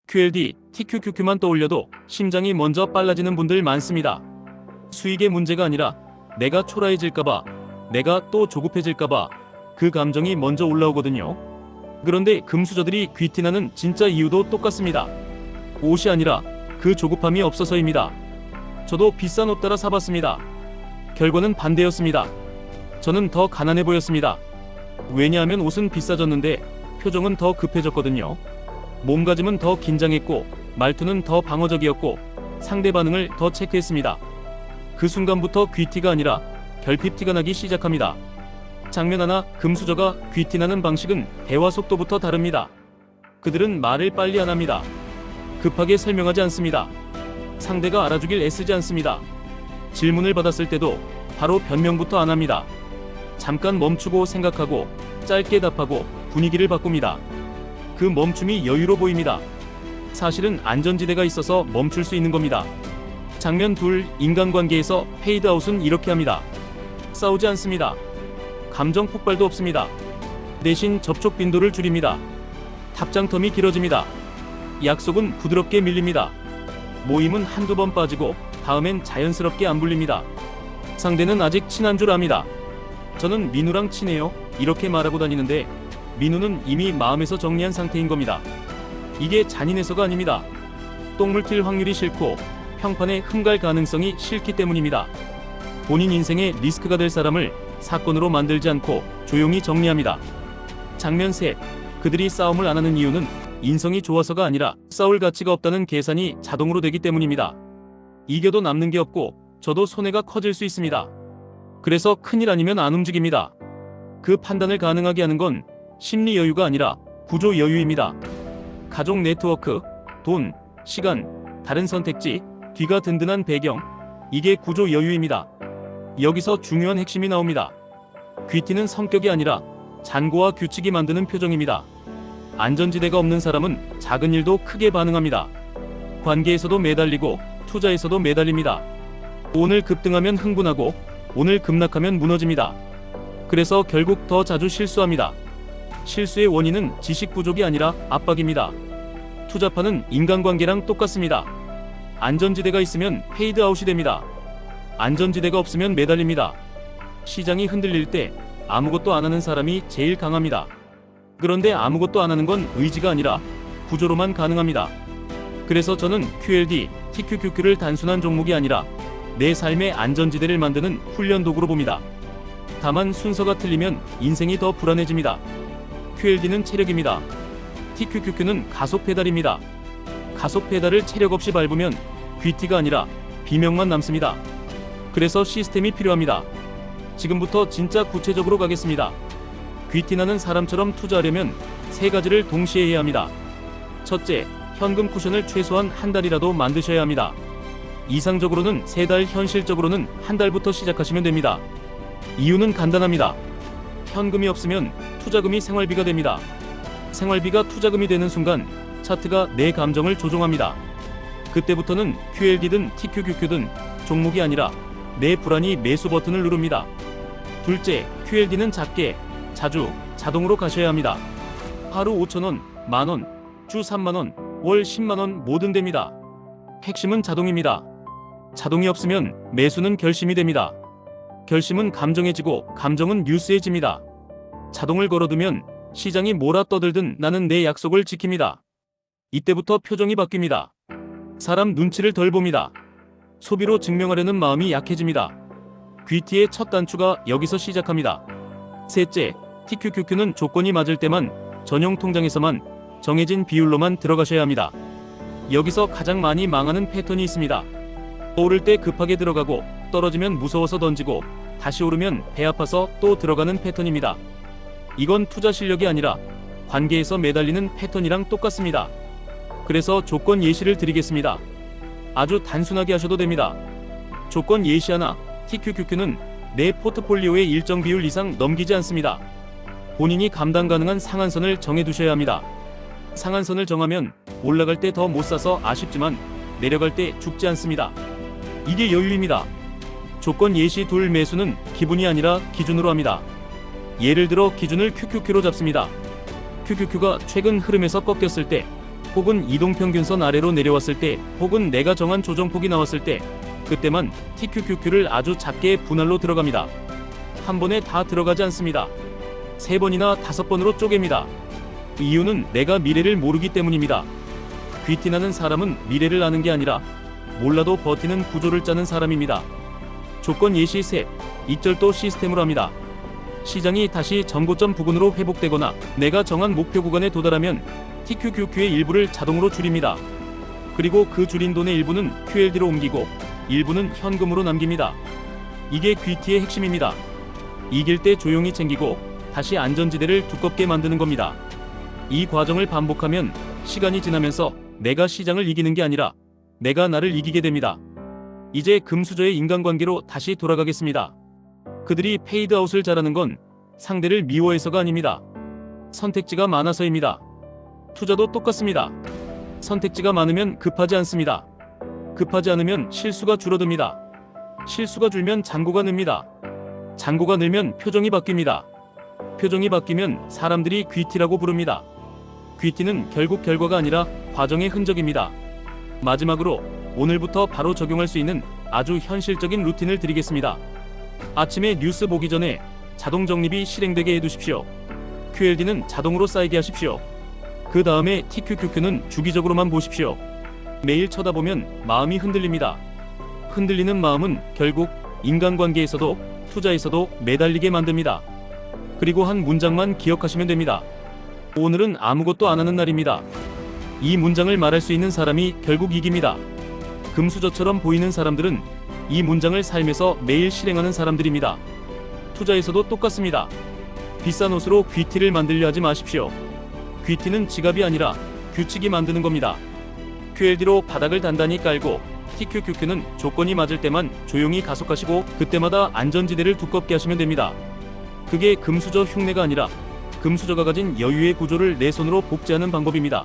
QLD, TQQQ만 떠올려도 심장이 먼저 빨라지는 분들 많습니다. 수익의 문제가 아니라 내가 초라해질까봐, 내가 또 조급해질까봐 그 감정이 먼저 올라오거든요. 그런데 금수저들이 귀티나는 진짜 이유도 똑같습니다. 옷이 아니라 그 조급함이 없어서입니다. 저도 비싼 옷 따라 사봤습니다. 결과는 반대였습니다. 저는 더 가난해 보였습니다. 왜냐하면 옷은 비싸졌는데 표정은 더 급해졌거든요. 몸가짐은 더 긴장했고 말투는 더 방어적이었고 상대 반응을 더 체크했습니다. 그 순간부터 귀티가 아니라 결핍티가 나기 시작합니다. 장면 하나, 금수저가 귀티나는 방식은 대화 속도부터 다릅니다. 그들은 말을 빨리 안 합니다. 급하게 설명하지 않습니다. 상대가 알아주길 애쓰지 않습니다. 질문을 받았을 때도 바로 변명부터 안 합니다. 잠깐 멈추고 생각하고 짧게 답하고 분위기를 바꿉니다. 그 멈춤이 여유로 보입니다. 사실은 안전지대가 있어서 멈출 수 있는 겁니다. 장면 2, 인간관계에서 페이드아웃은 이렇게 합니다. 싸우지 않습니다. 감정 폭발도 없습니다. 대신 접촉 빈도를 줄입니다. 답장 텀이 길어집니다. 약속은 부드럽게 밀립니다. 모임은 한두 번 빠지고 다음엔 자연스럽게 안 불립니다. 상대는 아직 친한 줄 압니다. 저는 민우랑 친해요 이렇게 말하고 다니는데 민우는 이미 마음에서 정리한 상태인 겁니다. 이게 잔인해서가 아닙니다. 똥물 튈 확률이 싫고 평판에 흠갈 가능성이 싫기 때문입니다. 본인 인생의 리스크가 될 사람을 사건으로 만들지 않고 조용히 정리합니다. 장면 3, 그들이 싸움을 안 하는 이유는 인성이 좋아서가 아니라 싸울 가치가 없다는 계산이 자동으로 되기 때문입니다. 이겨도 남는 게 없고 저도 손해가 커질 수 있습니다. 그래서 큰일 아니면 안 움직입니다. 그 판단을 가능하게 하는 건 심리 여유가 아니라 구조 여유입니다. 가족 네트워크, 돈, 시간, 다른 선택지, 뒤가 든든한 배경, 이게 구조 여유입니다. 여기서 중요한 핵심이 나옵니다. 귀티는 성격이 아니라 잔고와 규칙이 만드는 표정입니다. 안전지대가 없는 사람은 작은 일도 크게 반응합니다. 관계에서도 매달리고 투자에서도 매달립니다. 오늘 급등하면 흥분하고 오늘 급락하면 무너집니다. 그래서 결국 더 자주 실수합니다. 실수의 원인은 지식 부족이 아니라 압박입니다. 투자파는 인간관계랑 똑같습니다. 안전지대가 있으면 페이드아웃이 됩니다. 안전지대가 없으면 매달립니다. 시장이 흔들릴 때 아무것도 안 하는 사람이 제일 강합니다. 그런데 아무것도 안 하는 건 의지가 아니라 구조로만 가능합니다. 그래서 저는 QLD, TQQQ를 단순한 종목이 아니라 내 삶의 안전지대를 만드는 훈련 도구로 봅니다. 다만 순서가 틀리면 인생이 더 불안해집니다. QLD는 체력입니다. TQQQ는 가속 페달입니다. 가속 페달을 체력 없이 밟으면 귀티가 아니라 비명만 남습니다. 그래서 시스템이 필요합니다. 지금부터 진짜 구체적으로 가겠습니다. 귀티나는 사람처럼 투자하려면 3가지를 동시에 해야 합니다. 첫째, 현금 쿠션을 최소한 한 달이라도 만드셔야 합니다. 이상적으로는 3달, 현실적으로는 한 달부터 시작하시면 됩니다. 이유는 간단합니다. 현금이 없으면 투자금이 생활비가 됩니다. 생활비가 투자금이 되는 순간 차트가 내 감정을 조종합니다. 그때부터는 QLD든 TQQQ든 종목이 아니라 내 불안이 매수 버튼을 누릅니다. 둘째, QLD는 작게, 자주, 자동으로 가셔야 합니다. 하루 5,000원, 만원, 주 3만원, 월 10만원 뭐든 됩니다. 핵심은 자동입니다. 자동이 없으면 매수는 결심이 됩니다. 결심은 감정해지고 감정은 뉴스해집니다. 자동을 걸어두면 시장이 뭐라 떠들든 나는 내 약속을 지킵니다. 이때부터 표정이 바뀝니다. 사람 눈치를 덜 봅니다. 소비로 증명하려는 마음이 약해집니다. 귀티의 첫 단추가 여기서 시작합니다. 셋째, TQQQ는 조건이 맞을 때만 전용 통장에서만 정해진 비율로만 들어가셔야 합니다. 여기서 가장 많이 망하는 패턴이 있습니다. 오를 때 급하게 들어가고 떨어지면 무서워서 던지고 다시 오르면 배 아파서 또 들어가는 패턴입니다. 이건 투자 실력이 아니라 관계에서 매달리는 패턴이랑 똑같습니다. 그래서 조건 예시를 드리겠습니다. 아주 단순하게 하셔도 됩니다. 조건 예시 하나, TQQQ는 내 포트폴리오의 일정 비율 이상 넘기지 않습니다. 본인이 감당 가능한 상한선을 정해두셔야 합니다. 상한선을 정하면 올라갈 때 더 못 사서 아쉽지만 내려갈 때 죽지 않습니다. 이게 여유입니다. 조건 예시 2, 매수는 기분이 아니라 기준으로 합니다. 예를 들어 기준을 QQQ로 잡습니다. QQQ가 최근 흐름에서 꺾였을 때 혹은 이동평균선 아래로 내려왔을 때, 혹은 내가 정한 조정폭이 나왔을 때, 그때만 TQQQ를 아주 작게 분할로 들어갑니다. 한 번에 다 들어가지 않습니다. 3번이나 5번으로 쪼갭니다. 이유는 내가 미래를 모르기 때문입니다. 귀티나는 사람은 미래를 아는 게 아니라 몰라도 버티는 구조를 짜는 사람입니다. 조건 예시 셋, 이절도 시스템으로 합니다. 시장이 다시 전고점 부근으로 회복되거나 내가 정한 목표 구간에 도달하면 TQQQ의 일부를 자동으로 줄입니다. 그리고 그 줄인 돈의 일부는 QLD로 옮기고 일부는 현금으로 남깁니다. 이게 귀티의 핵심입니다. 이길 때 조용히 챙기고 다시 안전지대를 두껍게 만드는 겁니다. 이 과정을 반복하면 시간이 지나면서 내가 시장을 이기는 게 아니라 내가 나를 이기게 됩니다. 이제 금수저의 인간관계로 다시 돌아가겠습니다. 그들이 페이드아웃을 잘하는 건 상대를 미워해서가 아닙니다. 선택지가 많아서입니다. 투자도 똑같습니다. 선택지가 많으면 급하지 않습니다. 급하지 않으면 실수가 줄어듭니다. 실수가 줄면 잔고가 늡니다. 잔고가 늘면 표정이 바뀝니다. 표정이 바뀌면 사람들이 귀티라고 부릅니다. 귀티는 결국 결과가 아니라 과정의 흔적입니다. 마지막으로 오늘부터 바로 적용할 수 있는 아주 현실적인 루틴을 드리겠습니다. 아침에 뉴스 보기 전에 자동 적립이 실행되게 해두십시오. QLD는 자동으로 쌓이게 하십시오. 그 다음에 TQQQ는 주기적으로만 보십시오. 매일 쳐다보면 마음이 흔들립니다. 흔들리는 마음은 결국 인간관계에서도 투자에서도 매달리게 만듭니다. 그리고 한 문장만 기억하시면 됩니다. 오늘은 아무것도 안 하는 날입니다. 이 문장을 말할 수 있는 사람이 결국 이깁니다. 금수저처럼 보이는 사람들은 이 문장을 삶에서 매일 실행하는 사람들입니다. 투자에서도 똑같습니다. 비싼 옷으로 귀티를 만들려 하지 마십시오. 귀티는 지갑이 아니라 규칙이 만드는 겁니다. QLD로 바닥을 단단히 깔고 TQQQ는 조건이 맞을 때만 조용히 가속하시고 그때마다 안전지대를 두껍게 하시면 됩니다. 그게 금수저 흉내가 아니라 금수저가 가진 여유의 구조를 내 손으로 복제하는 방법입니다.